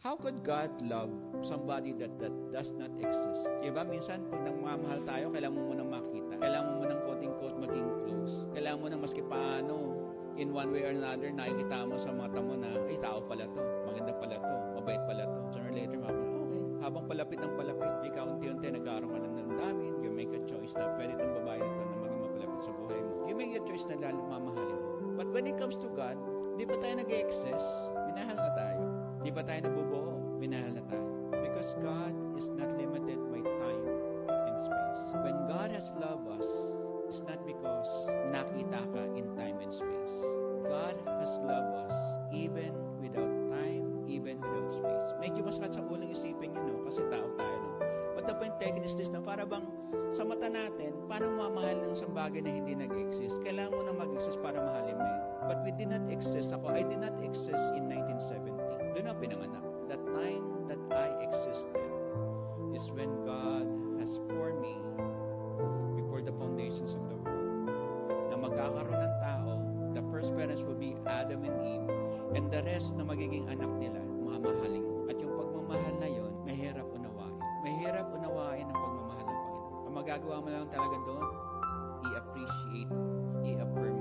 How could God love somebody that does not exist? Diba, minsan pag nangmamahal tayo, kailangan mo munang makita. Kailangan mo munang quote-unquote maging close. Kailangan mo nang maski paano, in one way or another, nakikita mo sa mata mo na, ay, tao pala to, maganda pala to, mabait pala to. Sooner or later, okay. Habang palapit ng palapit, ikaw unti-unti nagkaroon ka ng damdamin, you make a choice na pwede itong babae ito na maging mapalapit sa buhay mo. You make a choice na lalo mamahalin mo. But when it comes to God, di ba tayo nag-excess? Minahal na tayo. Di ba tayo nabubuo? Minahal na tayo. Because God is not limited by time and space. When God has loved us, it's not because nakita ka in time and space. God has loved us even without time, even without space. Medyo masakit sa ulang isipin yun, no? Kasi tao tayo, no? But the point taken is this, na para bang sa mata natin, paano mamahal ng isang bagay na hindi nag-exist? Kailangan mo na mag-exist para mahalin mo yun. But we did not exist. I did not exist in 1970. Doon ako pinanganak. The time that I existed is when God has formed me before the foundations of the world. Na magkakaroon ng tao, the first parents will be Adam and Eve, and the rest na magiging anak nila, mamahalin mo. At yung pagmamahal na yon, mahirap unawain. Mahirap unawain ang pagmamahal ng Panginoon. Ang magagawa mo lang talaga doon, i-appreciate, i-affirm